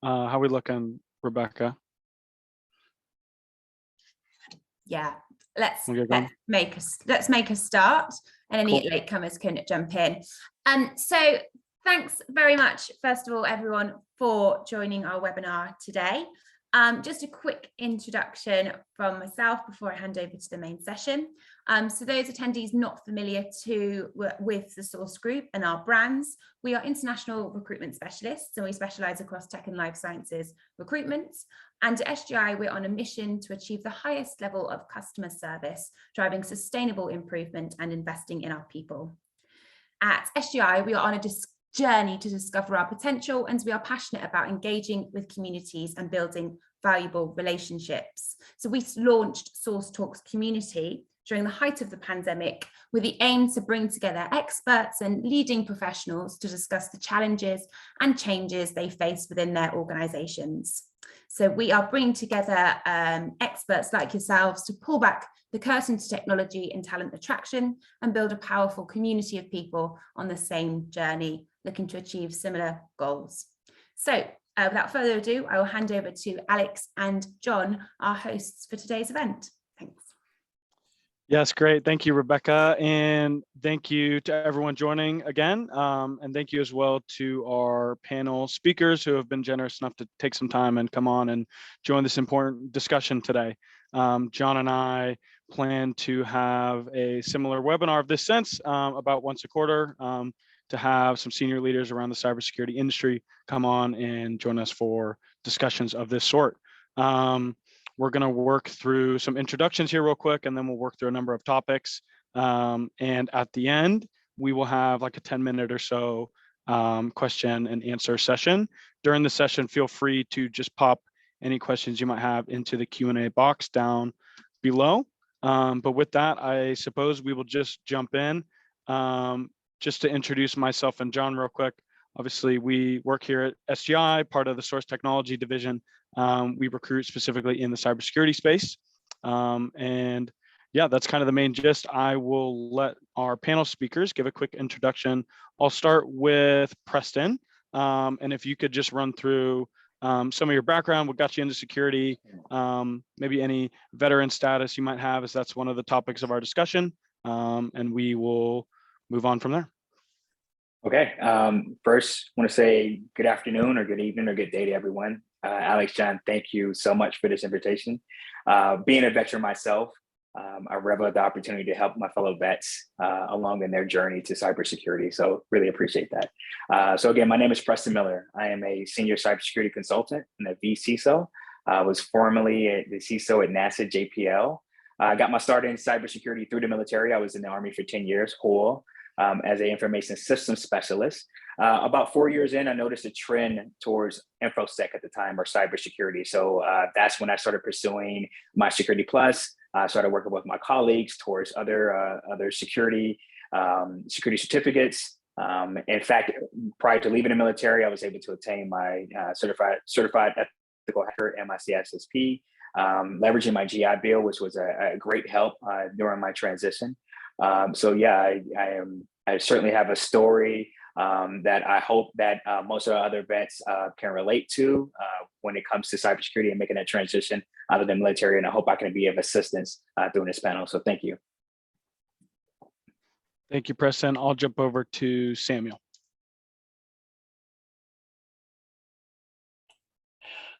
How we looking, Rebecca? Yeah, let's make a start, and any latecomers can jump in. So thanks very much, first of all, everyone, for joining our webinar today. Just a quick introduction from myself before I hand over to the main session. So those attendees not familiar with the Source Group and our brands, we are international recruitment specialists, and we specialise across tech and life sciences recruitment. And at SGI, we're on a mission to achieve the highest level of customer service, driving sustainable improvement and investing in our people. At SGI, we are on a journey to discover our potential, and we are passionate about engaging with communities and building valuable relationships. So we launched Source Talks Community during the height of the pandemic with the aim to bring together experts and leading professionals to discuss the challenges and changes they face within their organizations. So we are bringing together experts like yourselves to pull back the curtain to technology and talent attraction and build a powerful community of people on the same journey, looking to achieve similar goals. So without further ado, I will hand over to Alex and John, our hosts for today's event. Thanks. Yes, great. Thank you, Rebecca. And thank you to everyone joining again. And thank you as well to our panel speakers who have been generous enough to take some time and come on and join this important discussion today. John and I plan to have a similar webinar of this sense about once a quarter to have some senior leaders around the cybersecurity industry come on and join us for discussions of this sort. We're going to work through some introductions here real quick, and then we'll work through a number of topics. And at the end, we will have like a 10-minute or so question and answer session. During the session, feel free to just pop any questions you might have into the Q&A box down below. But with that, I suppose we will just jump in. Just to introduce myself and John real quick. Obviously, we work here at SGI, part of the Source Technology Division. We recruit specifically in the cybersecurity space. And yeah, that's kind of the main gist. I will let our panel speakers give a quick introduction. I'll start with Preston. And if you could just run through some of your background, what got you into security, maybe any veteran status you might have, as that's one of the topics of our discussion. And we will move on from there. Okay. First, I want to say good afternoon or good evening or good day to everyone. Alex, John, thank you so much for this invitation. Being a veteran myself, I revel the opportunity to help my fellow vets along in their journey to cybersecurity. So really appreciate that. So again, my name is Preston Miller. I am a senior cybersecurity consultant and a vCISO. I was formerly the CISO at NASA JPL. I got my start in cybersecurity through the military. I was in the Army for 10 years, whole. As an information systems specialist. About 4 years in, I noticed a trend towards InfoSec at the time, or cybersecurity. So that's when I started pursuing my Security Plus. I started working with my colleagues towards other security certificates. In fact, prior to leaving the military, I was able to obtain my certified ethical hacker and my CSSP, leveraging my GI Bill, which was a great help during my transition. So yeah, I certainly have a story that I hope that most of the other vets can relate to when it comes to cybersecurity and making that transition out of the military. And I hope I can be of assistance during this panel. So thank you. Thank you, Preston. I'll jump over to Samuel.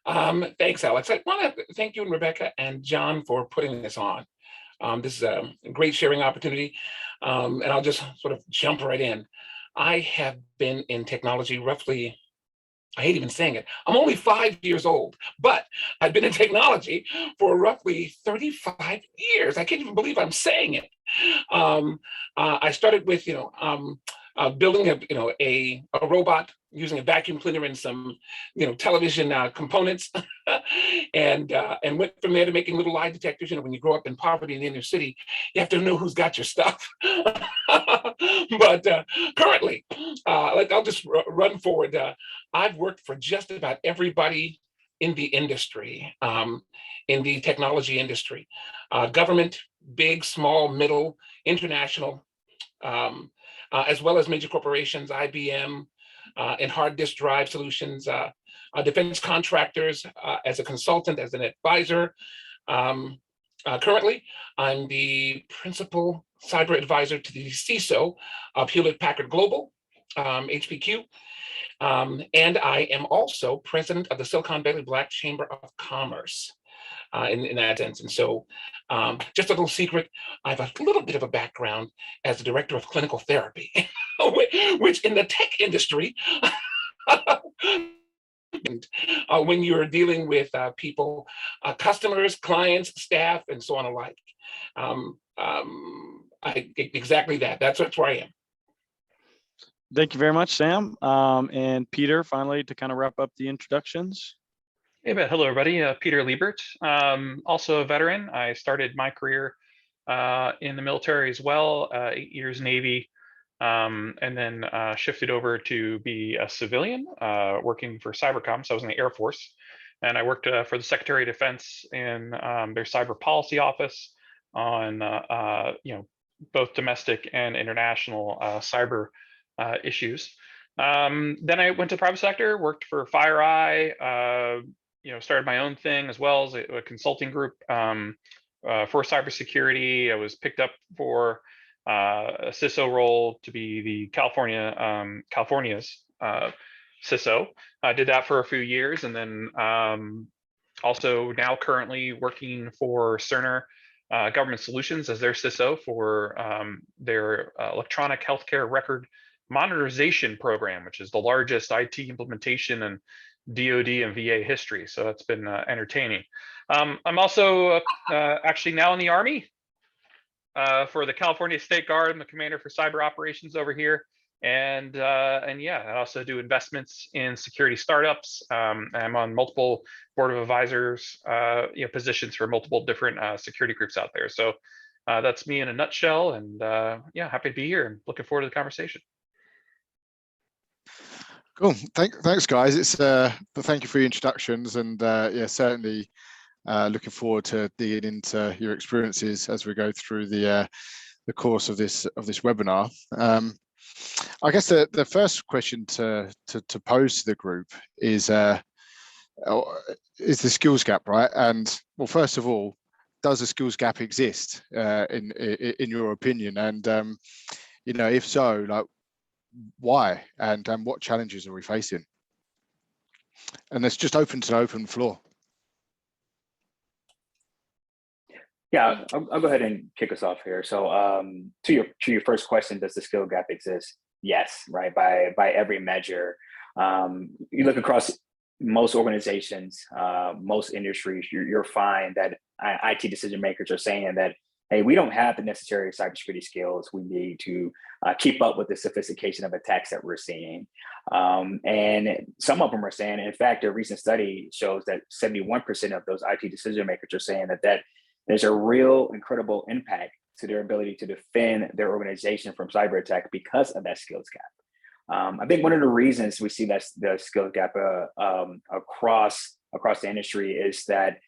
Thanks, Alex. I want to thank you and Rebecca and John for putting this on. This is a great sharing opportunity, and I'll just sort of jump right in. I have been in technology roughly, I hate even saying it, I'm only 5 years old, but I've been in technology for roughly 35 years. I can't even believe I'm saying it. I started with, building a robot using a vacuum cleaner and some, television components, and went from there to making little lie detectors. When you grow up in poverty in the inner city, you have to know who's got your stuff. But currently, I'll just run forward. I've worked for just about everybody in the industry, in the technology industry, government, big, small, middle, international, as well as major corporations, IBM, in hard disk drive solutions, defense contractors, as a consultant, as an advisor. Currently, I'm the principal cyber advisor to the CISO of Hewlett Packard Global, HPQ. And I am also president of the Silicon Valley Black Chamber of Commerce in that sense. And so just a little secret, I have a little bit of a background as the director of clinical therapy, which in the tech industry, when you're dealing with people, customers, clients, staff, and so on alike. Exactly that. That's where I am. Thank you very much, Sam. And Peter, finally, to kind of wrap up the introductions. Hey, hello, everybody. Peter Liebert, also a veteran. I started my career in the military as well, 8 years Navy, and then shifted over to be a civilian working for Cybercom. So I was in the Air Force, and I worked for the Secretary of Defense in their cyber policy office on both domestic and international cyber issues. Then I went to the private sector, worked for FireEye, started my own thing as well as a consulting group for cybersecurity. I was picked up for a CISO role to be the California's CISO. I did that for a few years, and then also now currently working for Cerner Government Solutions as their CISO for their electronic healthcare record monetization program, which is the largest IT implementation in DoD and VA history. So that's been entertaining. I'm also actually now in the Army for the California State Guard. I'm the commander for cyber operations over here. And yeah, I also do investments in security startups. I'm on multiple board of advisors positions for multiple different security groups out there. So that's me in a nutshell. And yeah, happy to be here and looking forward to the conversation. Cool. Thanks, guys. It's thank you for your introductions, and yeah, certainly looking forward to digging into your experiences as we go through the course of this webinar. I guess the first question to pose to the group is the skills gap, right? And well, first of all, does a skills gap exist in your opinion? And if so, like, why and what challenges are we facing? And it's just open floor. Yeah, I'll go ahead and kick us off here. So to your first question, does the skill gap exist? Yes, right, by every measure. You look across most organizations, most industries, you'll find that IT decision makers are saying that, hey, we don't have the necessary cybersecurity skills we need to keep up with the sophistication of attacks that we're seeing. And some of them are saying, in fact, a recent study shows that 71% of those IT decision makers are saying that there's a real incredible impact to their ability to defend their organization from cyber attack because of that skills gap. I think one of the reasons we see that the skills gap across the industry is that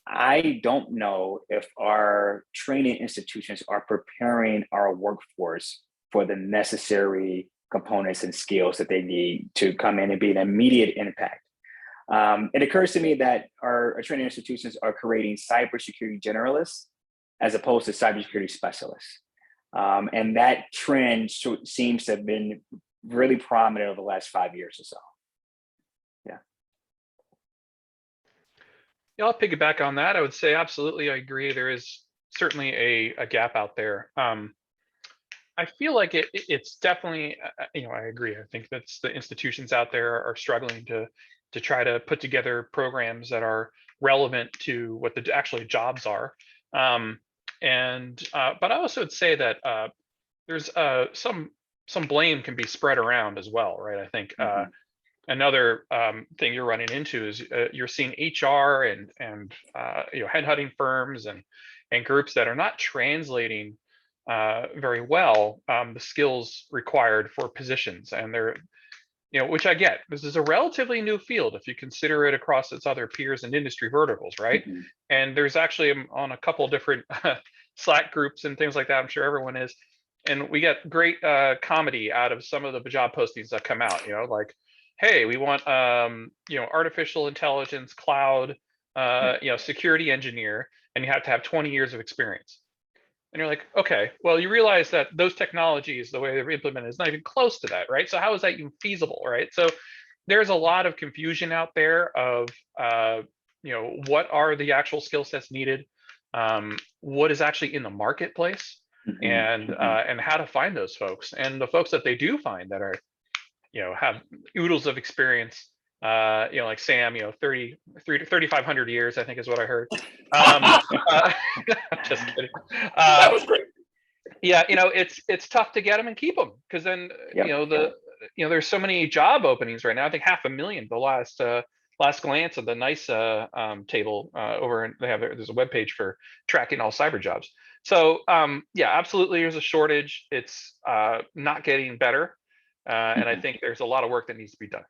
I don't know if our training institutions are preparing our workforce for the necessary components and skills that they need to come in and be an immediate impact. It occurs to me that our training institutions are creating cybersecurity generalists as opposed to cybersecurity specialists. And that trend seems to have been really prominent over the last 5 years or so. Yeah, I'll piggyback on that. I would say absolutely, I agree. There is certainly a gap out there. I feel like it's definitely, I agree. I think that's the institutions out there are struggling to try to put together programs that are relevant to what the actually jobs are. But I also would say that there's some blame can be spread around as well, right? I think another thing you're running into is you're seeing HR and headhunting firms and groups that are not translating very well the skills required for positions, and they're which I get. This is a relatively new field if you consider it across its other peers and industry verticals, right? And there's actually on a couple of different Slack groups and things like that, I'm sure everyone is And we get great comedy out of some of the job postings that come out, like, hey, we want, artificial intelligence, cloud, security engineer, and you have to have 20 years of experience. And you're like, okay, well, you realize that those technologies, the way they're implemented, is not even close to that, right? So how is that even feasible, right? So there's a lot of confusion out there of, what are the actual skill sets needed, what is actually in the marketplace, and how to find those folks. And the folks that they do find that are, have oodles of experience, like Sam, 3,500 years, I think is what I heard. Just kidding. That was great. Yeah, it's tough to get them and keep them, because then, there's so many job openings right now. I think 500,000, the last glance of the NICE table over, and there's a webpage for tracking all cyber jobs. So yeah, absolutely, there's a shortage. It's not getting better, and I think there's a lot of work that needs to be done.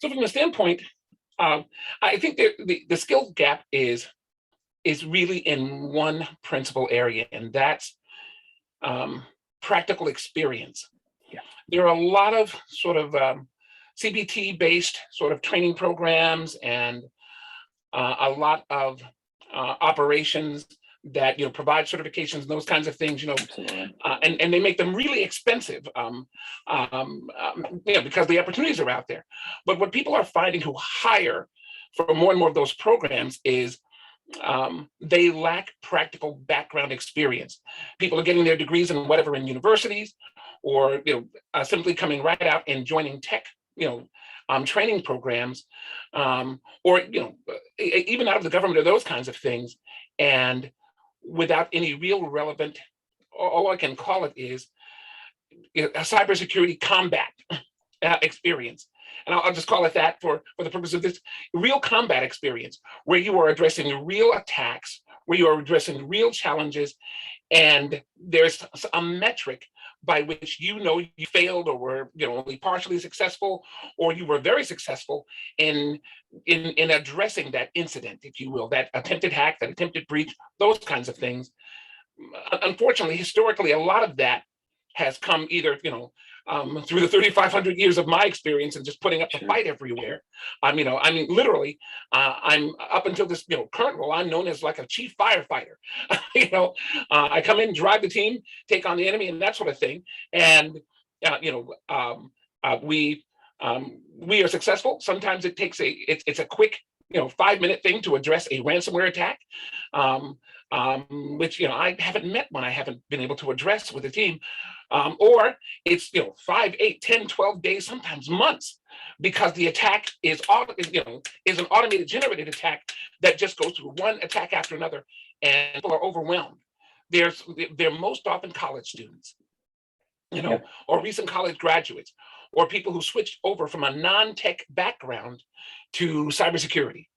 So from the standpoint, I think the skills gap is really in one principal area, and that's practical experience. Yeah. There are a lot of sort of CBT-based sort of training programs and a lot of operations that provide certifications and those kinds of things, and they make them really expensive, because the opportunities are out there. But what people are finding who hire for more and more of those programs is they lack practical background experience. People are getting their degrees in whatever in universities, or simply coming right out and joining tech training programs, or even out of the government, or those kinds of things, and without any real relevant, all I can call it is a cybersecurity combat experience. And I'll just call it that for the purpose of this, real combat experience, where you are addressing real attacks, where you are addressing real challenges, and there's a metric by which you failed, or were only partially successful, or you were very successful in addressing that incident, if you will, that attempted hack, that attempted breach, those kinds of things. Unfortunately, historically, a lot of that has come either through the 3,500 years of my experience and just putting up a fight everywhere. Literally, I'm up until this current role, I'm known as like a chief firefighter. I come in, drive the team, take on the enemy, and that sort of thing. And we are successful. Sometimes it takes it's a quick 5-minute thing to address a ransomware attack, which I haven't met one I haven't been able to address with the team. Or it's 5, 8, 10, 12 days, sometimes months, because the attack is an automated generated attack that just goes through one attack after another, and people are overwhelmed. They're most often college students, or recent college graduates, or people who switched over from a non-tech background to cybersecurity.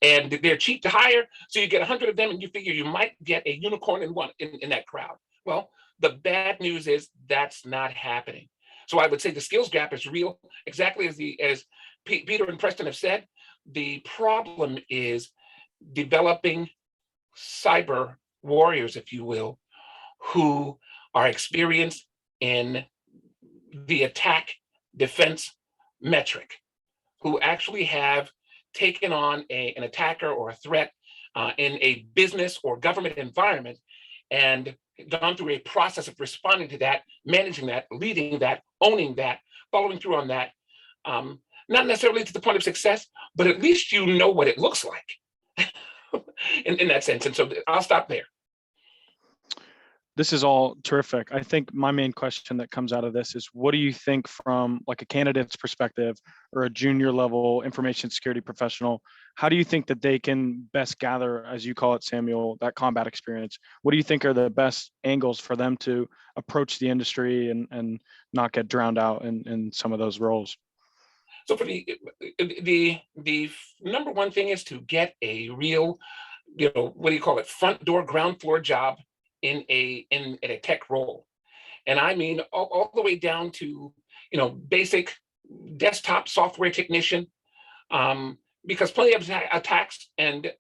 And they're cheap to hire, so you get 100 of them, and you figure you might get a unicorn in that crowd. Well, the bad news is that's not happening. So I would say the skills gap is real, exactly as Peter and Preston have said. The problem is developing cyber warriors, if you will, who are experienced in the attack defense metric, who actually have taken on an attacker or a threat in a business or government environment, and gone through a process of responding to that, managing that, leading that, owning that, following through on that. Not necessarily to the point of success, but at least what it looks like in that sense. And so I'll stop there. This is all terrific. I think my main question that comes out of this is, what do you think from like a candidate's perspective or a junior level information security professional? How do you think that they can best gather, as you call it, Samuel, that combat experience? What do you think are the best angles for them to approach the industry and not get drowned out in some of those roles? So for the number one thing is to get a real, front door, ground floor job in a tech role. And I mean all the way down to basic desktop software technician, because plenty of attacks and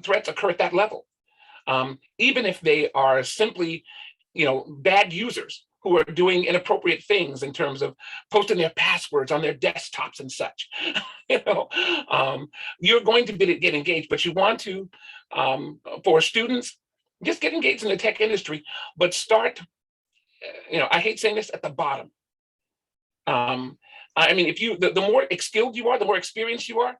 threats occur at that level. even if they are simply, bad users who are doing inappropriate things in terms of posting their passwords on their desktops and such. You're going to get engaged, but you want to, for students, just get engaged in the tech industry, but start, I hate saying this, at the bottom. I mean, if the more skilled you are, the more experienced you are,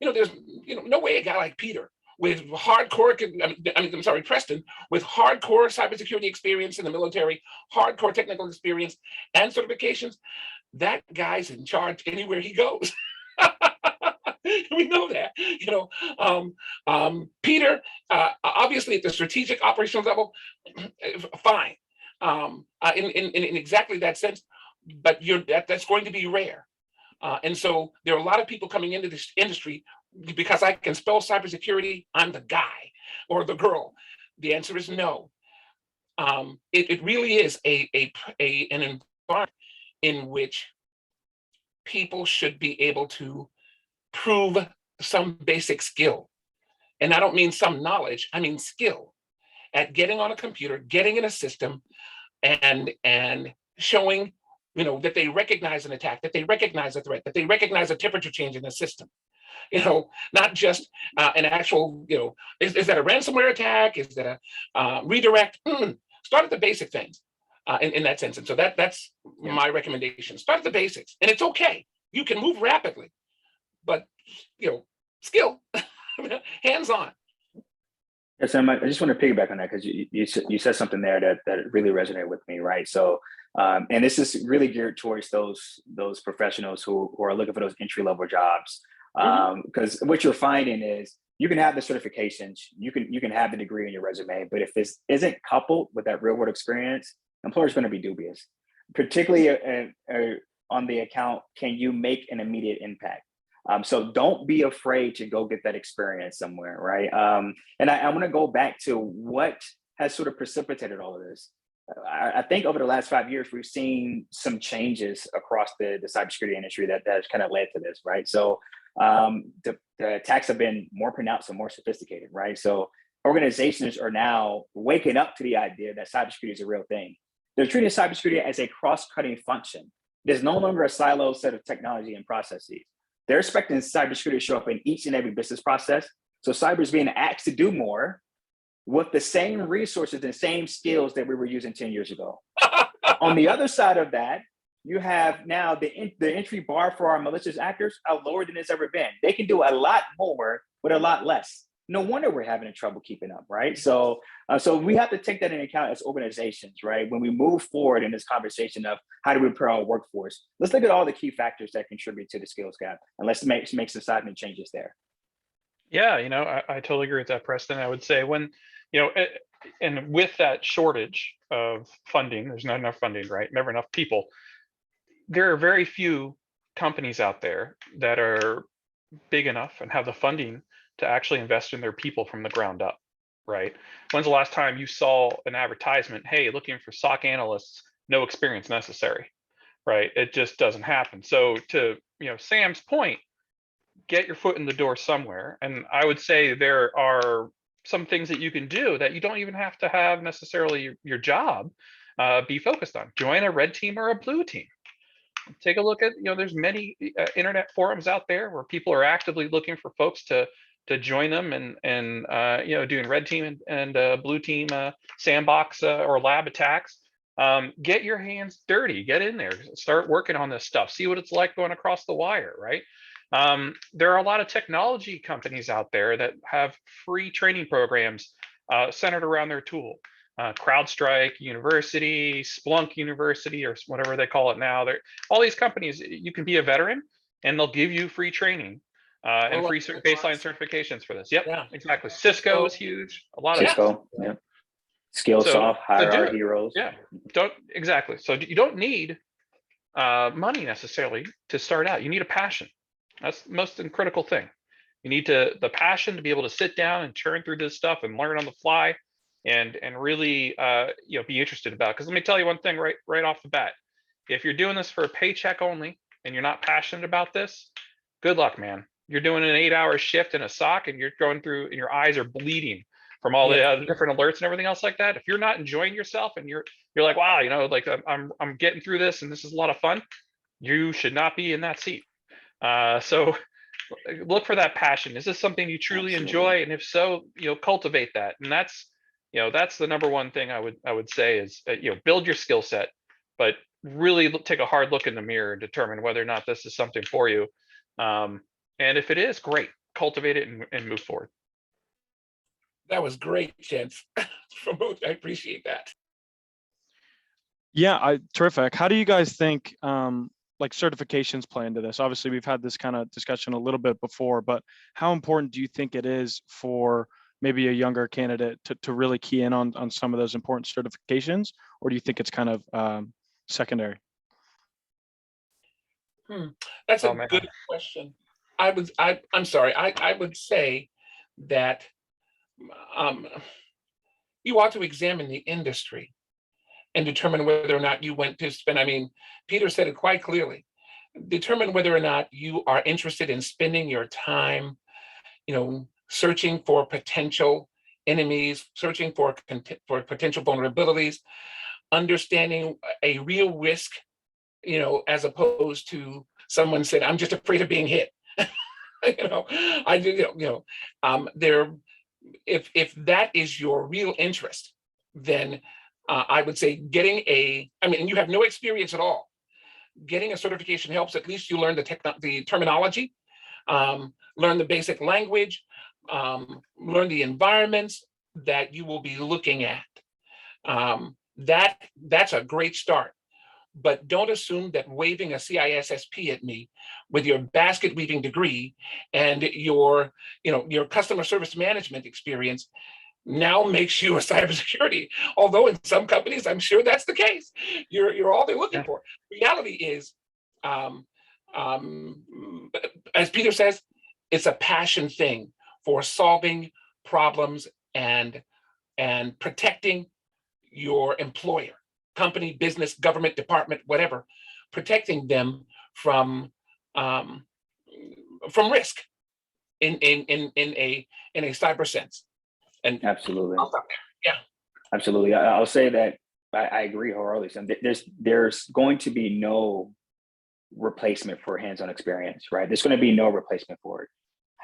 there's, no way a guy like Peter with hardcore, I'm sorry, Preston, with hardcore cybersecurity experience in the military, hardcore technical experience and certifications, that guy's in charge anywhere he goes. We know that, Peter, obviously at the strategic operational level, fine, in exactly that sense, but that's going to be rare. And so there are a lot of people coming into this industry because I can spell cybersecurity, I'm the guy or the girl. The answer is no. It really is an environment in which people should be able to prove some basic skill. And I don't mean some knowledge, I mean skill at getting on a computer, getting in a system, and showing, that they recognize an attack, that they recognize a threat, that they recognize a temperature change in the system. Not just an actual, is that a ransomware attack? Is that a redirect? Start at the basic things in that sense. And so that's my recommendation. Start at the basics, and it's okay. You can move rapidly, but skill, hands-on. Yes, I just want to piggyback on that because you said something there that really resonated with me, right? So, and this is really geared towards those professionals who are looking for those entry-level jobs. Because what you're finding is you can have the certifications, you can have the degree in your resume, but if this isn't coupled with that real-world experience, employers going to be dubious, particularly on the account, can you make an immediate impact? So don't be afraid to go get that experience somewhere, right? And I want to go back to what has sort of precipitated all of this. I think over the last 5 years, we've seen some changes across the cybersecurity industry that has kind of led to this, right? So the attacks have been more pronounced and more sophisticated, right? So organizations are now waking up to the idea that cybersecurity is a real thing. They're treating cybersecurity as a cross-cutting function. There's no longer a siloed set of technology and processes. They're expecting cybersecurity to show up in each and every business process. So cyber is being asked to do more with the same resources and same skills that we were using 10 years ago. On the other side of that, you have now the entry bar for our malicious actors are lower than it's ever been. They can do a lot more with a lot less. No wonder we're having trouble keeping up, right? So we have to take that into account as organizations, right? When we move forward in this conversation of how do we prepare our workforce, let's look at all the key factors that contribute to the skills gap, and let's make some seismic changes there. Yeah, I totally agree with that, Preston. I would say when, and with that shortage of funding, there's not enough funding, right? Never enough people. There are very few companies out there that are big enough and have the funding to actually invest in their people from the ground up, right? When's the last time you saw an advertisement, hey, looking for SOC analysts, no experience necessary, right? It just doesn't happen. So to Sam's point, get your foot in the door somewhere. And I would say there are some things that you can do that you don't even have to have necessarily your job be focused on. Join a red team or a blue team. Take a look at, there's many internet forums out there where people are actively looking for folks to join them and doing red team and blue team sandbox or lab attacks. Get your hands dirty, get in there, start working on this stuff, see what it's like going across the wire, right? There are a lot of technology companies out there that have free training programs centered around their tool. CrowdStrike University, Splunk University, or whatever they call it now. All these companies, you can be a veteran and they'll give you free training and free baseline certifications for this. Yep, yeah, exactly. Cisco is huge. A lot of Cisco, yeah. Skillsoft, hire our heroes. Yeah, exactly. So you don't need money necessarily to start out. You need a passion. That's the most critical thing. You need the passion to be able to sit down and churn through this stuff and learn on the fly, and really be interested about it. Because let me tell you one thing right off the bat. If you're doing this for a paycheck only and you're not passionate about this, good luck, man. You're doing an 8-hour shift in a SOC and you're going through and your eyes are bleeding from all the other different alerts and everything else like that. If you're not enjoying yourself and you're like, wow, you know, like I'm getting through this and this is a lot of fun, you should not be in that seat. So look for that passion. Is this something you truly enjoy? And if so, you know, cultivate that. And that's, you know, that's the number one thing I would say is, you know, build your skill set, but really take a hard look in the mirror and determine whether or not this is something for you. And if it is, great, cultivate it and move forward. That was great, gents. I appreciate that. Yeah, terrific. How do you guys think like certifications play into this? Obviously, we've had this kind of discussion a little bit before, but how important do you think it is for maybe a younger candidate to really key in on some of those important certifications, or do you think it's kind of secondary? That's a good question. I'm sorry. I would say that you ought to examine the industry and determine whether or not you went to spend. I mean, Peter said it quite clearly. Determine whether or not you are interested in spending your time, you know, searching for potential enemies, searching for potential vulnerabilities, understanding a real risk, you know, as opposed to someone said, I'm just afraid of being hit. You know, if that is your real interest, then I would say and you have no experience at all, getting a certification helps. At least you learn the terminology, learn the basic language, learn the environments that you will be looking at. That's a great start. But don't assume that waving a CISSP at me with your basket weaving degree and your customer service management experience now makes you a cybersecurity. Although in some companies, I'm sure that's the case. You're all they're looking for. Reality is, as Peter says, it's a passion thing for solving problems and protecting your employer, company, business, government, department, whatever, protecting them from risk in a cyber sense. And absolutely, yeah, absolutely. I'll say that I agree wholeheartedly. There's going to be no replacement for hands-on experience, right? There's going to be no replacement for it.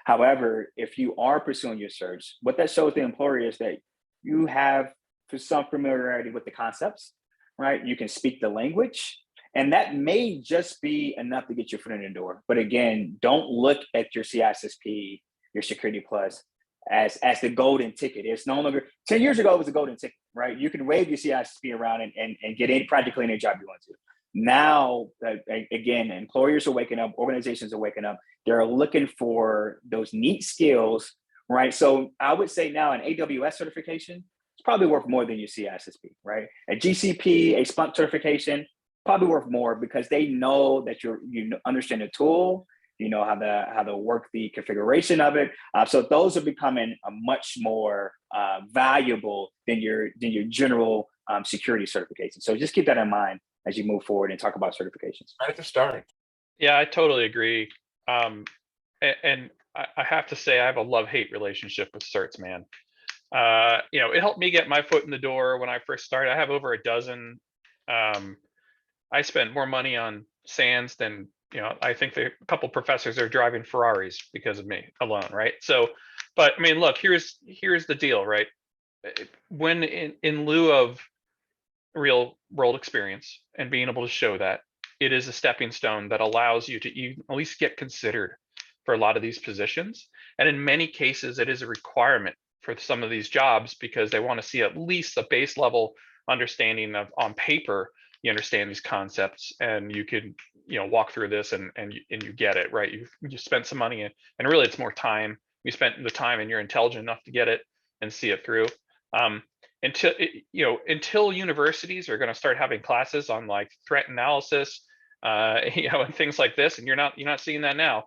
However, if you are pursuing your search, what that shows the employer is that you have some familiarity with the concepts, right? You can speak the language, and that may just be enough to get your foot in the door. But again, don't look at your CISSP, your Security Plus, as the golden ticket. It's no longer, 10 years ago, it was a golden ticket, right? You can wave your CISSP around and get practically any job you want to. Now, again, employers are waking up, organizations are waking up. They're looking for those neat skills, right? So I would say now an AWS certification is probably worth more than your CISSP, right? A GCP, a Splunk certification, probably worth more because they know that you understand the tool, you know how to work the configuration of it. So those are becoming a much more valuable than your general security certification. So just keep that in mind as you move forward and talk about certifications. Right at the start. Yeah, I totally agree. And I have to say, I have a love-hate relationship with certs, man. You know, it helped me get my foot in the door when I first started. I have over a dozen. I spent more money on SANS than, you know, I think a couple professors are driving Ferraris because of me alone, right? So, but I mean, look, here's the deal, right? When in lieu of real world experience and being able to show that, it is a stepping stone that allows you to at least get considered for a lot of these positions. And in many cases, it is a requirement for some of these jobs because they want to see at least a base level understanding of, on paper, you understand these concepts and you could, you know, walk through this and you get it, right? You spent some money and really it's more time. You spent the time and you're intelligent enough to get it and see it through. Until universities are going to start having classes on like threat analysis, you know, and things like this, and you're not seeing that now.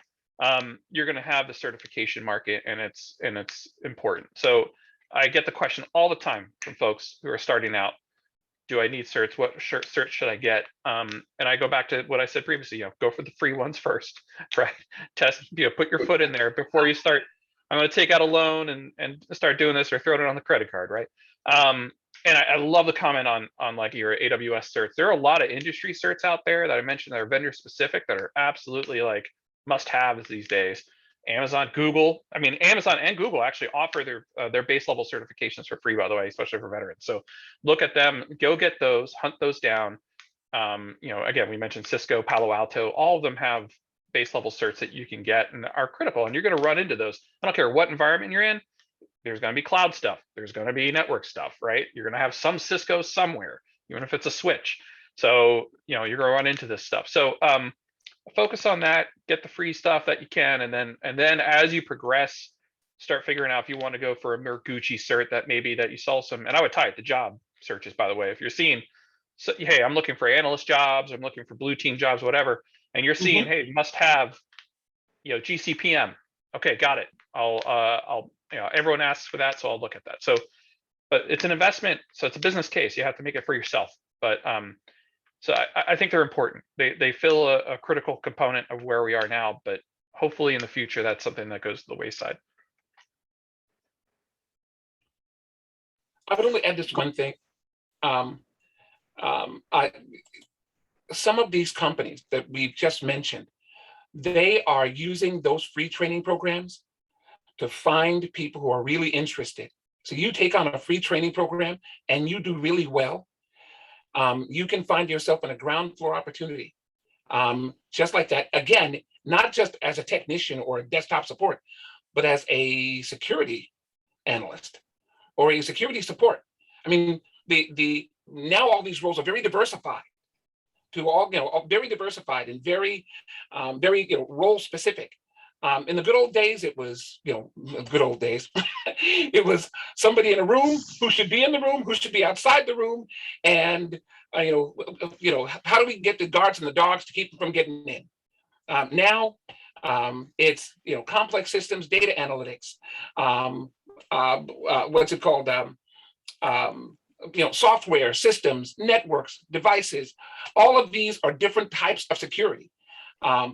You're going to have the certification market, and it's important. So I get the question all the time from folks who are starting out: do I need certs? What cert should I get? And I go back to what I said previously. You know, go for the free ones first, right? Test. You know, put your foot in there before you start I'm going to take out a loan and start doing this or throw it on the credit card, right? And I love the comment on like your AWS certs. There are a lot of industry certs out there that I mentioned that are vendor specific that are absolutely like must-haves these days. Amazon, Google. I mean, Amazon and Google actually offer their base level certifications for free, by the way, especially for veterans. So look at them, go get those, hunt those down. Again, we mentioned Cisco, Palo Alto. All of them have base level certs that you can get and are critical. And you're going to run into those. I don't care what environment you're in. There's going to be cloud stuff. There's going to be network stuff, right? You're going to have some Cisco somewhere, even if it's a switch. So, you're going to run into this stuff. So focus on that, get the free stuff that you can. And then as you progress, start figuring out if you want to go for a Gucci cert that maybe that you saw some, and I would tie it to job searches, by the way. If you're seeing, so, hey, I'm looking for analyst jobs, I'm looking for blue team jobs, whatever. And you're seeing, hey, must have, GCPM. Okay, got it. I'll everyone asks for that, so I'll look at that. So, but it's an investment, so it's a business case. You have to make it for yourself. But so I think they're important. They fill a critical component of where we are now, but hopefully in the future that's something that goes to the wayside. I would only add this one thing. Some of these companies that we've just mentioned, they are using those free training programs to find people who are really interested. So you take on a free training program and you do really well, you can find yourself in a ground floor opportunity. Just like that, again, not just as a technician or a desktop support, but as a security analyst or a security support. I mean, now all these roles are very diversified very diversified and very role specific. In the good old days, it was, good old days. It was somebody in a room who should be in the room, who should be outside the room, and how do we get the guards and the dogs to keep them from getting in? Now, it's complex systems, data analytics. What's it called? Software, systems, networks, devices. All of these are different types of security.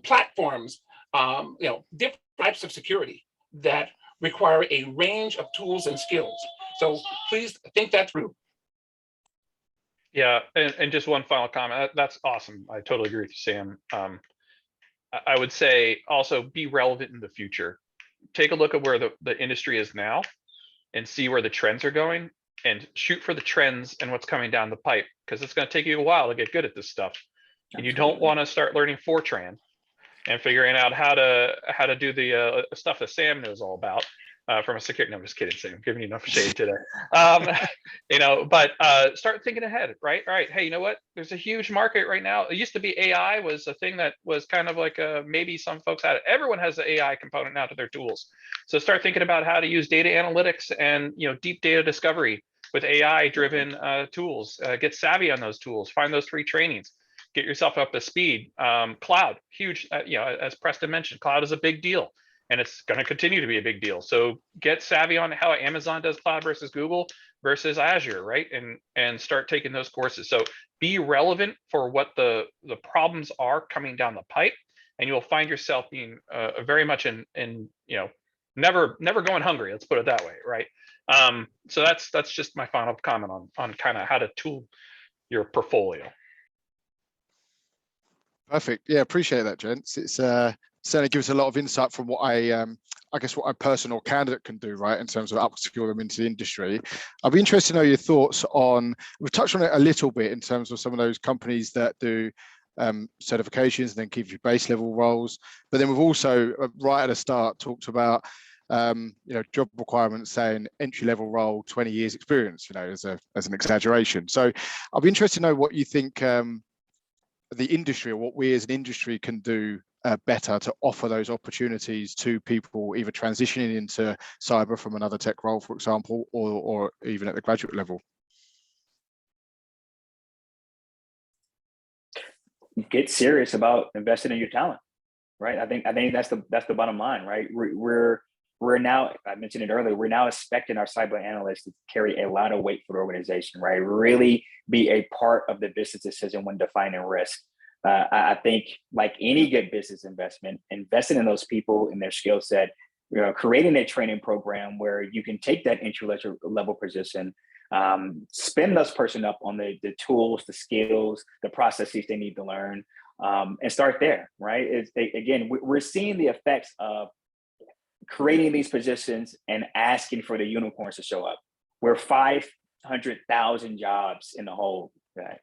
Platforms. Different types of security that require a range of tools and skills. So please think that through. Yeah, and just one final comment. That's awesome. I totally agree with you, Sam. I would say also be relevant in the future. Take a look at where the industry is now and see where the trends are going and shoot for the trends and what's coming down the pipe, because it's going to take you a while to get good at this stuff. And you don't want to start learning Fortran and figuring out how to do the stuff that Sam knows all about from a security. No, I'm just kidding, Sam. I'm giving you enough shade today. But start thinking ahead, right? All right, hey, you know what? There's a huge market right now. It used to be AI was a thing that was kind of like maybe some folks had it. Everyone has the AI component now to their tools. So start thinking about how to use data analytics and deep data discovery with AI-driven tools. Get savvy on those tools. Find those free trainings. Get yourself up to speed. Cloud, huge, as Preston mentioned, cloud is a big deal and it's going to continue to be a big deal. So get savvy on how Amazon does cloud versus Google versus Azure, right? And start taking those courses. So be relevant for what the problems are coming down the pipe, and you'll find yourself being very much in never going hungry. Let's put it that way, right? So that's just my final comment on kind of how to tool your portfolio. Perfect. Yeah, appreciate that, gents. It's certainly gives a lot of insight from what I guess what a person or candidate can do, right, in terms of upskill them into the industry. I'd be interested to know your thoughts on, we've touched on it a little bit in terms of some of those companies that do certifications and then give you base level roles. But then we've also, right at the start, talked about job requirements saying entry level role, 20 years experience, as an exaggeration. So I'd be interested to know what you think the industry, or what we as an industry can do better to offer those opportunities to people either transitioning into cyber from another tech role, for example, or even at the graduate level. Get serious about investing in your talent, right? I think that's the bottom line, right? We're now, I mentioned it earlier, we're now expecting our cyber analysts to carry a lot of weight for the organization, right? Really be a part of the business decision when defining risk. I think, like any good business investment, investing in those people and their skill set creating a training program where you can take that entry level position, spend those person up on the tools, the skills, the processes they need to learn, and start there, right? Again, we're seeing the effects of creating these positions and asking for the unicorns to show up. We're 500,000 jobs in the hole. Right?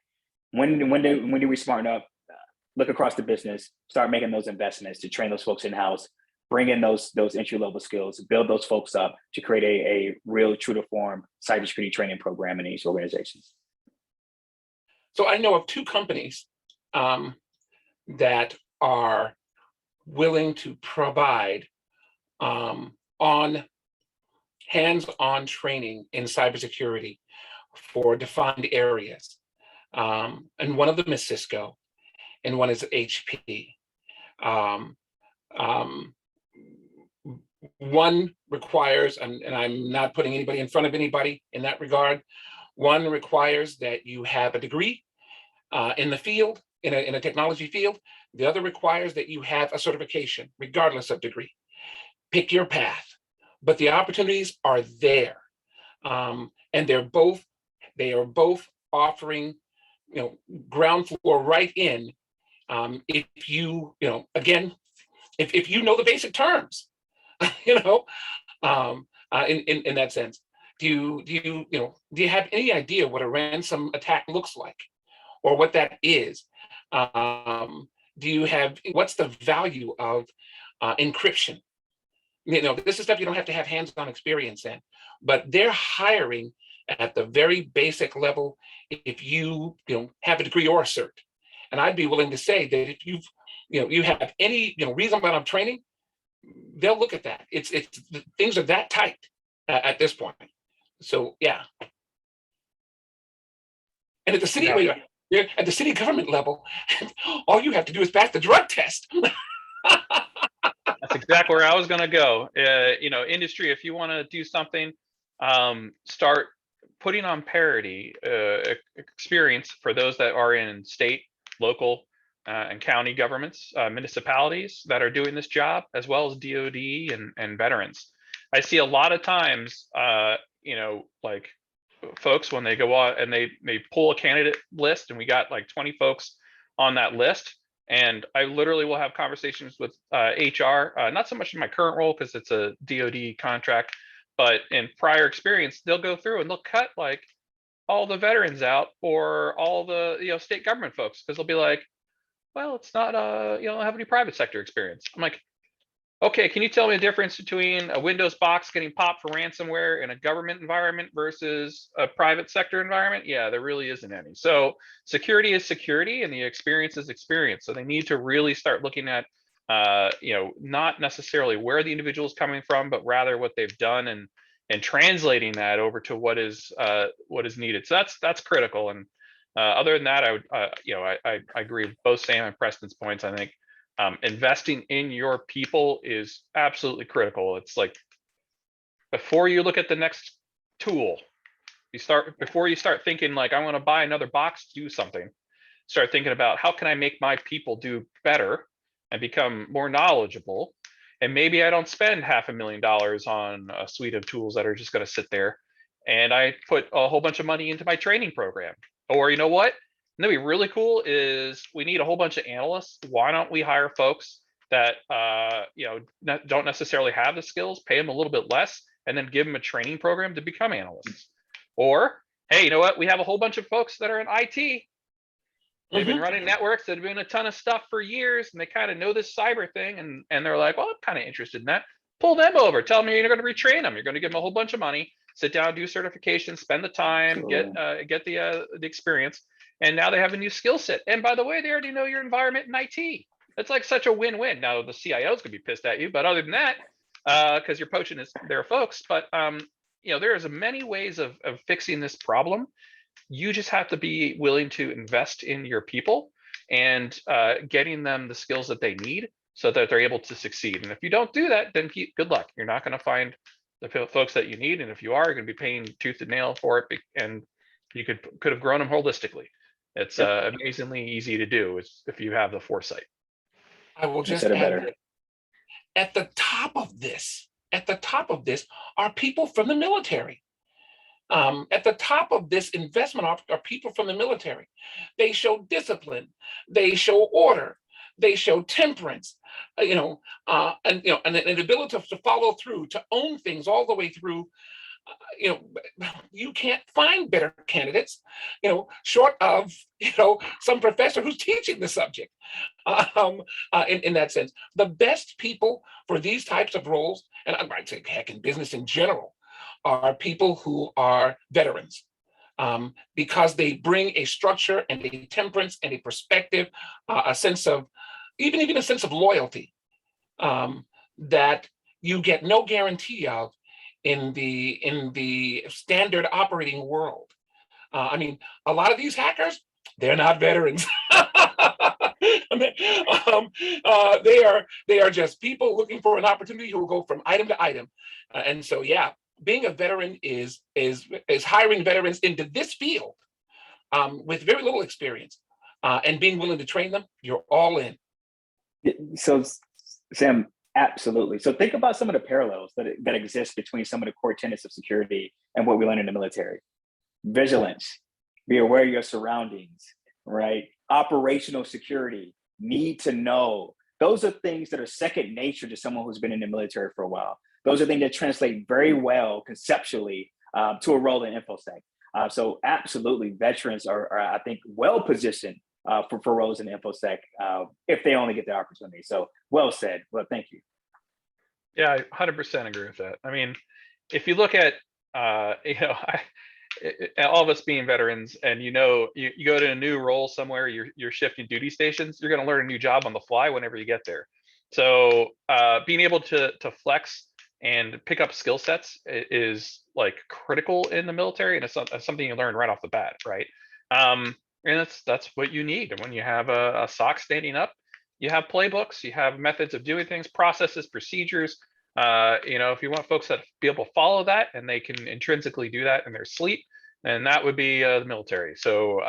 When do we smarten up? Look across the business, start making those investments to train those folks in-house, bring in those entry-level skills, build those folks up to create a real true to form cybersecurity training program in these organizations. So I know of 2 companies that are willing to provide hands-on training in cybersecurity for defined areas. And one of them is Cisco, and one is HP. One requires, and I'm not putting anybody in front of anybody in that regard, one requires that you have a degree in the field, in a technology field. The other requires that you have a certification, regardless of degree. Pick your path, but the opportunities are there, and they are both offering, ground floor right in. If you, again, if you know the basic terms, in that sense, do you have any idea what a ransom attack looks like, or what that is? Do you have, what's the value of encryption? This is stuff you don't have to have hands-on experience in, but they're hiring at the very basic level if you have a degree or a cert. And I'd be willing to say that if you have any reasonable amount of training, they'll look at that. It's things are that tight at this point. So yeah. And at the city at the city government level, all you have to do is pass the drug test. That's exactly where I was going to go. Industry, if you want to do something, start putting on Parity experience for those that are in state, local, and county governments, municipalities that are doing this job, as well as DoD and veterans. I see a lot of times, like folks, when they go out and they pull a candidate list, and we got like 20 folks on that list. And I literally will have conversations with HR, not so much in my current role because it's a DoD contract, but in prior experience, they'll go through and they'll cut like all the veterans out or all the state government folks, because they'll be like, well, it's not you don't have any private sector experience. I'm like, okay, can you tell me the difference between a Windows box getting popped for ransomware in a government environment versus a private sector environment? Yeah, there really isn't any. So security is security, and the experience is experience. So they need to really start looking at, not necessarily where the individual is coming from, but rather what they've done and translating that over to what is needed. So that's critical. And other than that, I would, I agree with both Sam and Preston's points. I think investing in your people is absolutely critical. It's like, before you look at the next tool, before you start thinking like, I want to buy another box to do something, start thinking about how can I make my people do better and become more knowledgeable. And maybe I don't spend $500,000 on a suite of tools that are just going to sit there, and I put a whole bunch of money into my training program. Or you know what? That'd be really cool is we need a whole bunch of analysts. Why don't we hire folks that don't necessarily have the skills, pay them a little bit less, and then give them a training program to become analysts? Or, hey, you know what? We have a whole bunch of folks that are in IT. They've been running networks, that have been doing a ton of stuff for years, and they kind of know this cyber thing, and they're like, well, I'm kind of interested in that. Pull them over. Tell them you're going to retrain them. You're going to give them a whole bunch of money, sit down, do certification, spend the time, get the experience. And now they have a new skill set. And by the way, they already know your environment in IT. It's like such a win-win. Now the CIO's gonna be pissed at you, but other than that, because you're poaching their folks. But there's many ways of fixing this problem. You just have to be willing to invest in your people and getting them the skills that they need so that they're able to succeed. And if you don't do that, then good luck. You're not going to find the folks that you need. And if you are, you're going to be paying tooth and nail for it. And you could have grown them holistically. It's amazingly easy to do if you have the foresight. I will just add, at the top of this, at the top of this are people from the military. At the top of this investment are people from the military. They show discipline, they show order, they show temperance, and an ability to follow through, to own things all the way through. You can't find better candidates, short of some professor who's teaching the subject. In that sense, the best people for these types of roles, and I might say, heck, in business in general, are people who are veterans, because they bring a structure and a temperance and a perspective, a sense of even a sense of loyalty, that you get no guarantee of in the standard operating world. I mean, a lot of these hackers, they're not veterans. They are just people looking for an opportunity who will go from item to item. And so, yeah, being a veteran is hiring veterans into this field with very little experience, and being willing to train them. You're all in. So, Sam, absolutely. So think about some of the parallels that exist between some of the core tenets of security and what we learn in the military. Vigilance, be aware of your surroundings, right? Operational security, need to know. Those are things that are second nature to someone who's been in the military for a while. Those are things that translate very well conceptually to a role in InfoSec. So absolutely, veterans are I think, well positioned for roles in InfoSec if they only get the opportunity. So well said. Well, thank you. Yeah, I 100% agree with that. I mean, if you look at, all of us being veterans, and you go to a new role somewhere, you're shifting duty stations, you're going to learn a new job on the fly whenever you get there. So being able to flex and pick up skill sets is like critical in the military, and it's something you learn right off the bat, right? And that's what you need. And when you have a SOC standing up, you have playbooks, you have methods of doing things, processes, procedures. If you want folks that be able to follow that and they can intrinsically do that in their sleep, then that would be the military. So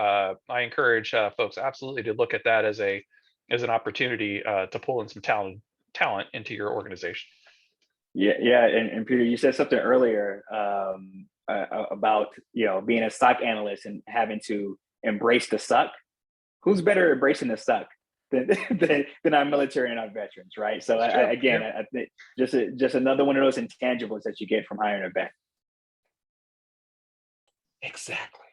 I encourage folks absolutely to look at that as an opportunity to pull in some talent into your organization. Yeah, and Peter, you said something earlier about being a SOC analyst and having to embrace the suck. Who's better at embracing the suck than our military and our veterans, right? So I think just another one of those intangibles that you get from hiring a vet. Exactly.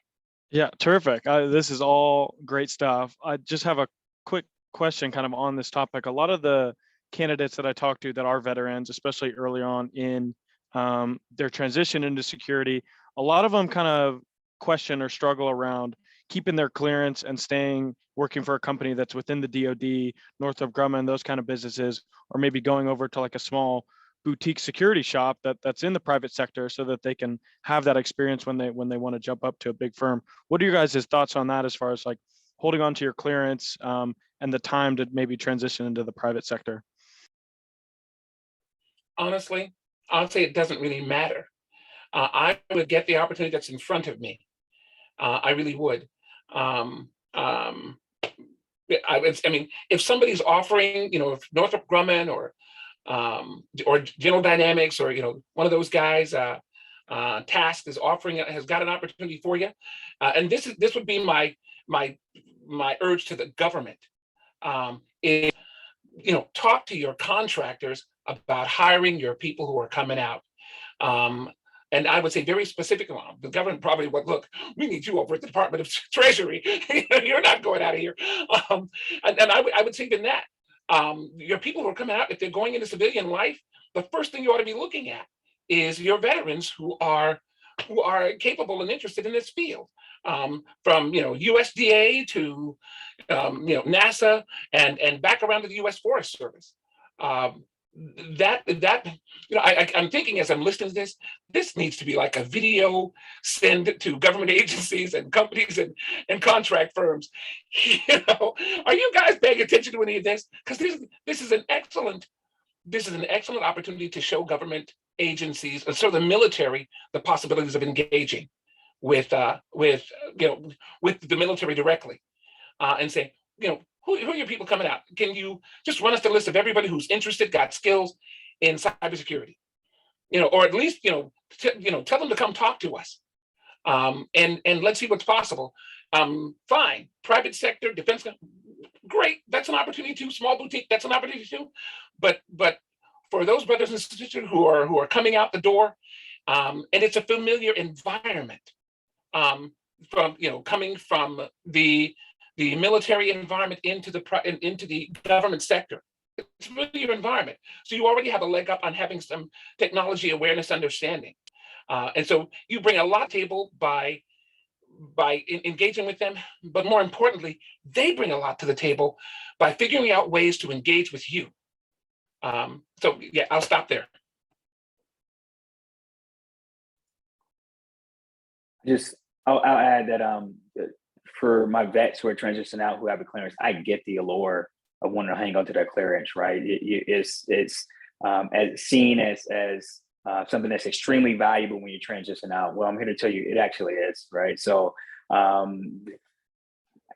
Yeah, terrific. This is all great stuff. I just have a quick question kind of on this topic. A lot of the candidates that I talk to that are veterans, especially early on in their transition into security, a lot of them kind of question or struggle around keeping their clearance and working for a company that's within the DoD, Northrop Grumman, those kind of businesses, or maybe going over to like a small boutique security shop that's in the private sector so that they can have that experience when they want to jump up to a big firm. What are your guys' thoughts on that as far as like holding on to your clearance and the time to maybe transition into the private sector? Honestly, I'll say it doesn't really matter. I would get the opportunity that's in front of me. I really would. If somebody's offering, if Northrop Grumman or General Dynamics or one of those guys, Task has got an opportunity for you, and this would be my urge to the government, is talk to your contractors about hiring your people who are coming out. And I would say very specifically, the government probably would look, we need you over at the Department of Treasury. You're not going out of here. And I would say even that. Your people who are coming out, if they're going into civilian life, the first thing you ought to be looking at is your veterans who are capable and interested in this field. From USDA to NASA and back around to the U.S. Forest Service. I'm thinking as I'm listening to this needs to be like a video send to government agencies and companies and contract firms. Are you guys paying attention to any of this? Because this is an excellent opportunity to show government agencies and show the military the possibilities of engaging with the military directly, and say, who are your people coming out? Can you just run us the list of everybody who's interested, got skills in cybersecurity? or at least, tell them to come talk to us. And let's see what's possible. Fine, private sector, defense, great. That's an opportunity too. Small boutique, that's an opportunity too. But for those brothers and sisters who are coming out the door, and it's a familiar environment, from coming from the military environment into the government sector. It's really your environment. So you already have a leg up on having some technology awareness, understanding. And so you bring a lot to the table by engaging with them, but more importantly, they bring a lot to the table by figuring out ways to engage with you. So yeah, I'll stop there. I'll add that for my vets who are transitioning out who have a clearance, I get the allure of wanting to hang on to that clearance, right? It's as seen as something that's extremely valuable when you transition out. Well, I'm here to tell you, it actually is, right? So I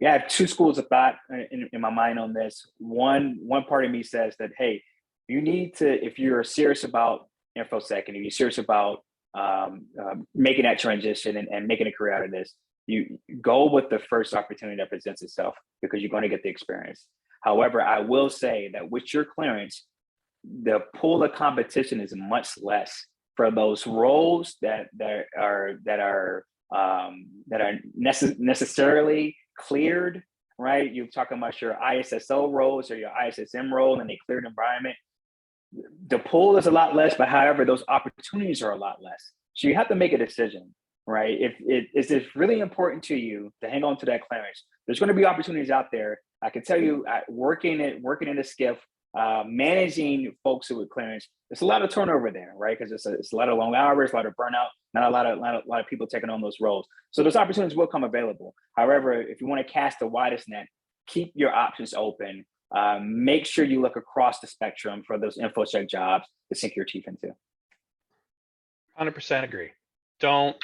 have two schools of thought in my mind on this. One part of me says that, hey, you need to, if you're serious about InfoSec and if you're serious about making that transition and making a career out of this, you go with the first opportunity that presents itself because you're going to get the experience. However, I will say that with your clearance, the pool of competition is much less for those roles that are necessarily cleared, right? You're talking about your ISSO roles or your ISSM role in a cleared environment. The pool is a lot less, but however, those opportunities are a lot less. So you have to make a decision, right? If it's really important to you to hang on to that clearance, there's going to be opportunities out there. I can tell you, working in a SCIF, managing folks with clearance, there's a lot of turnover there, right? Because it's a lot of long hours, a lot of burnout, not a lot of people taking on those roles. So those opportunities will come available. However, if you want to cast the widest net, keep your options open. Make sure you look across the spectrum for those InfoSec jobs to sink your teeth into. 100% agree. Don't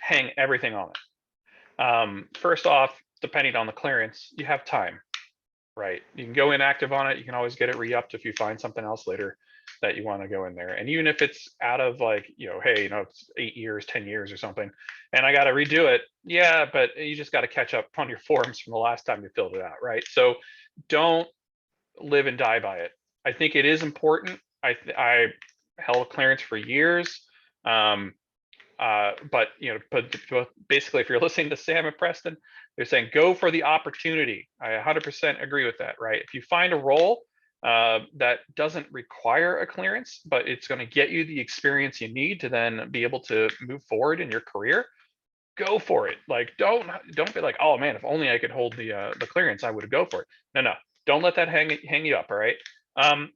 hang everything on it. First off, depending on the clearance, you have time, right? You can go inactive on it. You can always get it re-upped if you find something else later that you want to go in there. And even if it's out of like, hey, it's 8 years, 10 years or something, and I got to redo it. Yeah, but you just got to catch up on your forms from the last time you filled it out, right? So don't live and die by it. I think it is important. I held clearance for years. But basically, if you're listening to Sam and Preston, they're saying go for the opportunity. I 100% agree with that, right? If you find a role that doesn't require a clearance, but it's going to get you the experience you need to then be able to move forward in your career, go for it. Like, don't be like, oh man, if only I could hold the clearance, I would go for it. No, don't let that hang you up. All right.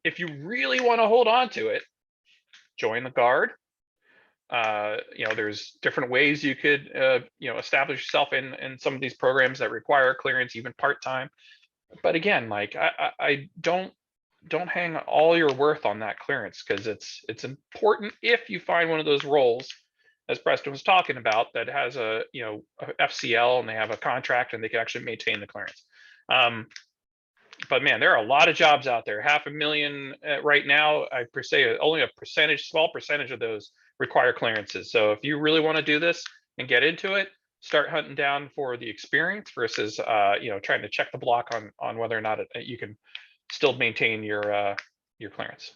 If you really want to hold on to it, join the Guard. There's different ways you could establish yourself in some of these programs that require clearance, even part-time. But again, like I don't hang all your worth on that clearance, because it's important if you find one of those roles, as Preston was talking about, that has a FCL and they have a contract and they can actually maintain the clearance. But man, there are a lot of jobs out there. 500,000 right now. I per se only a small percentage of those require clearances. So if you really want to do this and get into it, start hunting down for the experience versus trying to check the block on whether or not you can still maintain your clearance.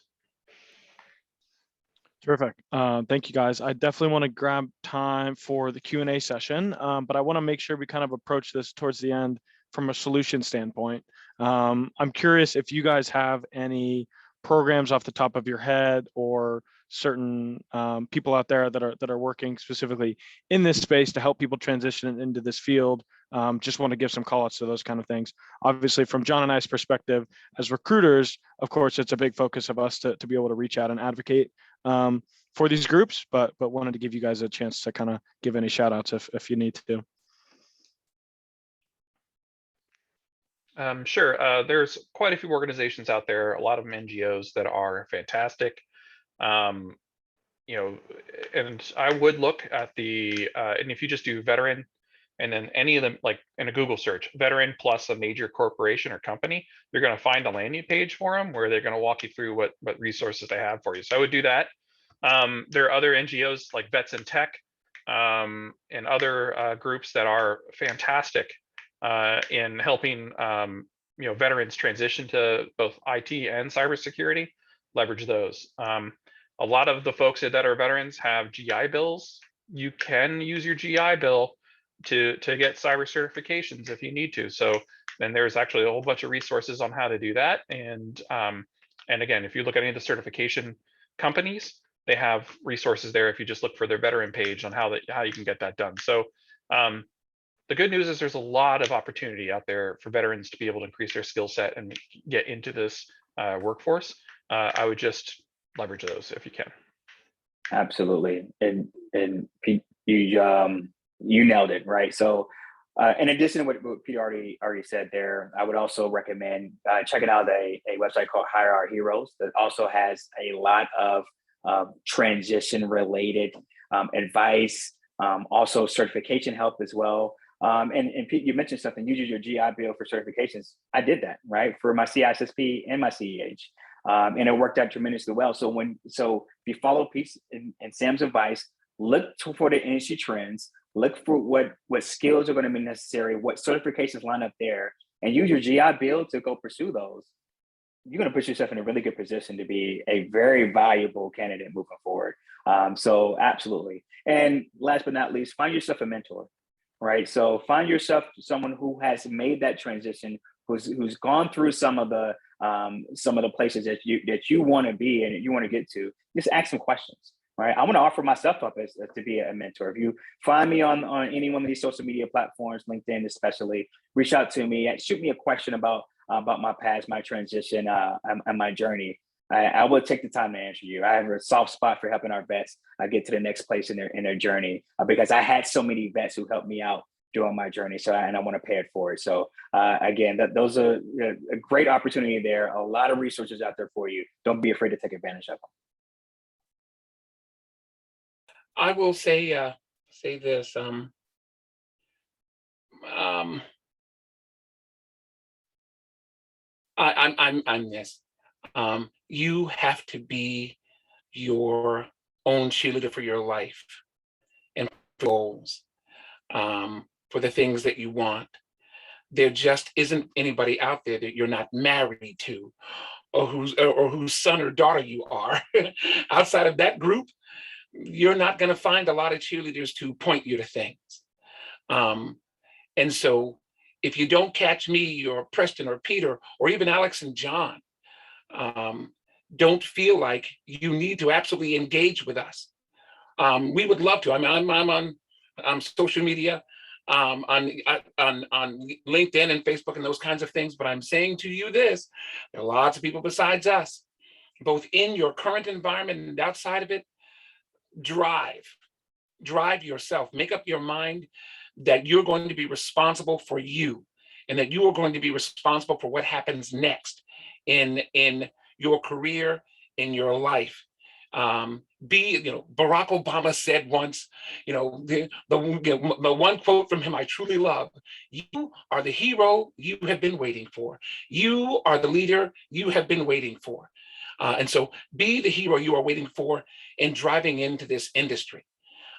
Terrific. Thank you, guys. I definitely want to grab time for the Q&A session, but I want to make sure we kind of approach this towards the end from a solution standpoint. I'm curious if you guys have any programs off the top of your head, or certain people out there that are working specifically in this space to help people transition into this field. Just want to give some call outs to those kind of things. Obviously, from John and I's perspective as recruiters, of course, it's a big focus of us to be able to reach out and advocate for these groups, but wanted to give you guys a chance to kind of give any shout outs if you need to. Sure. There's quite a few organizations out there, a lot of them NGOs that are fantastic. And I would look at and if you just do veteran, and then any of them, like in a Google search, veteran plus a major corporation or company, you're going to find a landing page for them where they're going to walk you through what resources they have for you. So I would do that. There are other NGOs like Vets in Tech and other groups that are fantastic in helping veterans transition to both IT and cybersecurity. Leverage those. A lot of the folks that are veterans have GI Bills. You can use your GI Bill to get cyber certifications if you need to. So then there's actually a whole bunch of resources on how to do that. And again, if you look at any of the certification companies, they have resources there if you just look for their veteran page on how you can get that done. So the good news is there's a lot of opportunity out there for veterans to be able to increase their skill set and get into this workforce. I would just leverage those if you can. Absolutely. And Pete, you nailed it, right? So in addition to what Peter already said there, I would also recommend checking out a website called Hire Our Heroes that also has a lot of transition related advice, also certification help as well. And Pete, you mentioned something, you use your GI Bill for certifications. I did that, right? For my CISSP and my CEH. And it worked out tremendously well. So if you follow Pete and Sam's advice, look for the industry trends, look for what skills are going to be necessary, what certifications line up there, and use your GI Bill to go pursue those. You're going to put yourself in a really good position to be a very valuable candidate moving forward. So absolutely. And last but not least, find yourself a mentor, right? So find yourself someone who has made that transition, who's gone through some of the places that you want to be and you want to get to. Just ask some questions, right? I want to offer myself up as to be a mentor. If you find me on any one of these social media platforms, LinkedIn especially, reach out to me, shoot me a question about my past, my transition, and my journey. I will take the time to answer you. I have a soft spot for helping our vets get to the next place in their journey because I had so many vets who helped me out during my journey. So, and I want to pay it forward. So again, those are a great opportunity there. A lot of resources out there for you. Don't be afraid to take advantage of them. I will say this. I'm this. You have to be your own cheerleader for your life and goals, for the things that you want. There just isn't anybody out there that you're not married to, or whose son or daughter you are. Outside of that group, you're not going to find a lot of cheerleaders to point you to things. And so if you don't catch me or Preston or Peter or even Alex and John, don't feel like you need to absolutely engage with us. We would love to. I mean, I'm on social media, on LinkedIn and Facebook and those kinds of things. But I'm saying to you this, there are lots of people besides us, both in your current environment and outside of it. Drive yourself. Make up your mind that you're going to be responsible for you and that you are going to be responsible for what happens next in your career, in your life. Barack Obama said once, the one quote from him I truly love: "You are the hero you have been waiting for. You are the leader you have been waiting for." And so be the hero you are waiting for in driving into this industry.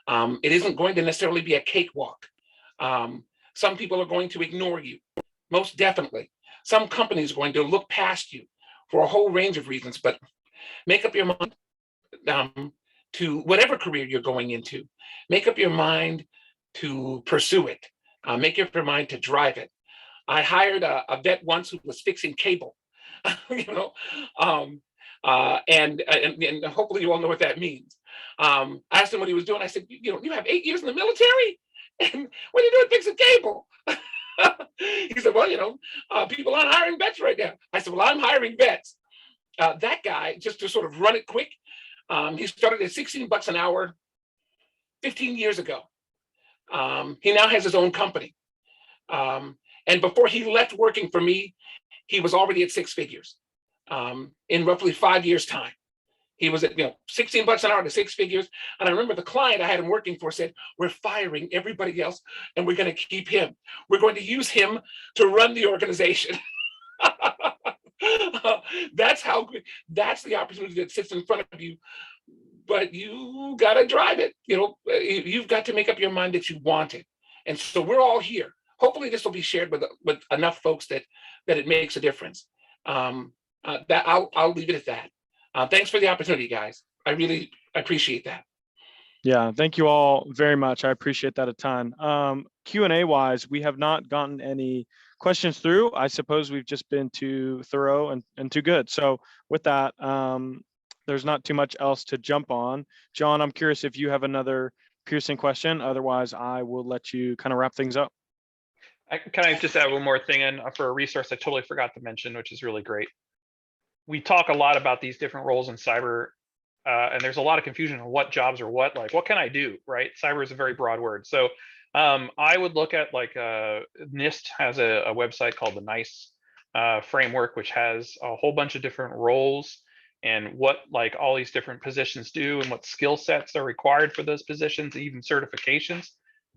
It isn't going to necessarily be a cakewalk. Some people are going to ignore you, most definitely. Some companies are going to look past you for a whole range of reasons, but make up your mind to whatever career you're going into. Make up your mind to pursue it. Make up your mind to drive it. I hired a vet once who was fixing cable, and hopefully you all know what that means. I asked him what he was doing. I said, you have 8 years in the military? And what are you doing fixing cable? He said, well, people aren't hiring vets right now. I said, well, I'm hiring vets. That guy, just to sort of run it quick, he started at $16 an hour 15 years ago. He now has his own company. And before he left working for me, he was already at 6 figures in roughly 5 years' time. He was at $16 an hour to 6 figures. And I remember the client I had him working for said, we're firing everybody else and we're going to keep him. We're going to use him to run the organization. That's the opportunity that sits in front of you. but you got to drive it. You know, you've got to make up your mind that you want it. And so we're all here. Hopefully this will be shared with enough folks that it makes a difference. That I'll leave it at that. Thanks for the opportunity, guys. I really appreciate that. Yeah, thank you all very much. I appreciate that a ton. Q&A wise, we have not gotten any questions through. I suppose we've just been too thorough and too good. So with that, there's not too much else to jump on. John, I'm curious if you have another piercing question. Otherwise, I will let you kind of wrap things up. Can I just add one more thing in for a resource I totally forgot to mention, which is really great. We talk a lot about these different roles in cyber, and there's a lot of confusion on what jobs are what, like what can I do, right? Cyber is a very broad word. So I would look at like NIST has a website called the NICE framework, which has a whole bunch of different roles and what like all these different positions do and what skill sets are required for those positions, even certifications.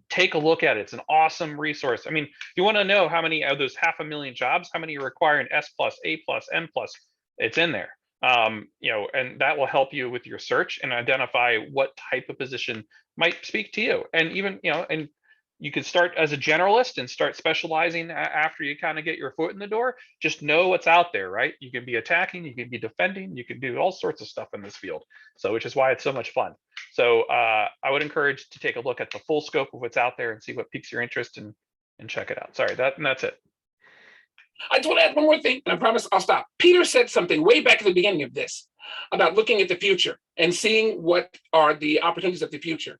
Take a look at it. It's an awesome resource. I mean, you want to know how many of those 500,000 jobs, how many require an S+, A+, M+, it's in there. You know, and that will help you with your search and identify what type of position might speak to you. And even, you know, and you can start as a generalist and start specializing after you kind of get your foot in the door. Just know what's out there, right? You can be attacking, you can be defending, you can do all sorts of stuff in this field. So, which is why it's so much fun. So I would encourage to take a look at the full scope of what's out there and see what piques your interest and check it out. Sorry, that's it. I just want to add one more thing, and I promise I'll stop. Peter said something way back at the beginning of this about looking at the future and seeing what are the opportunities of the future.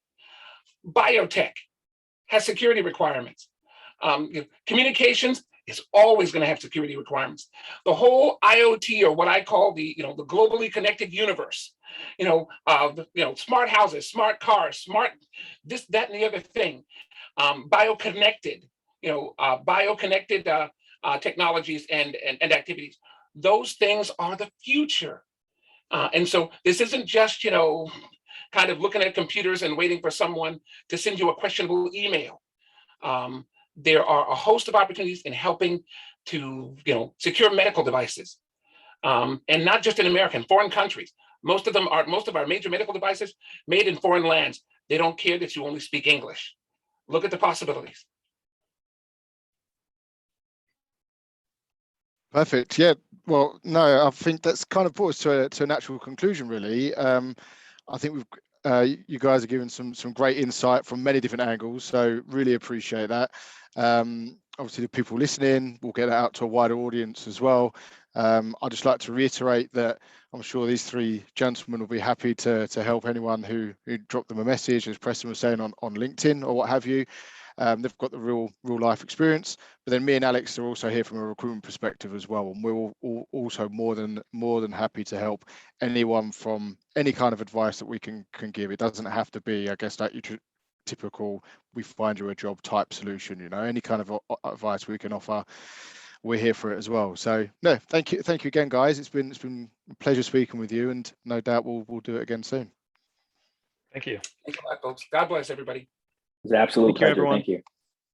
Biotech has security requirements. Communications is always going to have security requirements. The whole IoT, or what I call the globally connected universe, smart houses, smart cars, smart this, that, and the other thing, bioconnected, technologies and activities. Those things are the future. And so this isn't just, kind of looking at computers and waiting for someone to send you a questionable email. There are a host of opportunities in helping to, secure medical devices. And not just in America, in foreign countries. Most of our major medical devices made in foreign lands. They don't care that you only speak English. Look at the possibilities. Perfect. Yeah. Well, no, I think that's kind of brought us to a natural conclusion, really. I think you guys are giving some great insight from many different angles, so really appreciate that. Obviously, the people listening, we'll get that out to a wider audience as well. I'd just like to reiterate that I'm sure these three gentlemen will be happy to help anyone who dropped them a message, as Preston was saying, on LinkedIn or what have you. They've got the real life experience, but then me and Alex are also here from a recruitment perspective as well, and we're all also more than happy to help anyone from any kind of advice that we can give. It doesn't have to be, I guess, like your typical "we find you a job" type solution. Any kind of advice we can offer, we're here for it as well. So no, thank you again, guys. It's been a pleasure speaking with you, and no doubt we'll do it again soon. Thank you. Thanks a lot, folks. God bless everybody. It's an absolute pleasure. Everyone. Thank you.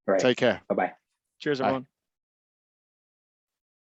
All right. Take care. Bye-bye. Cheers, Bye. everyone.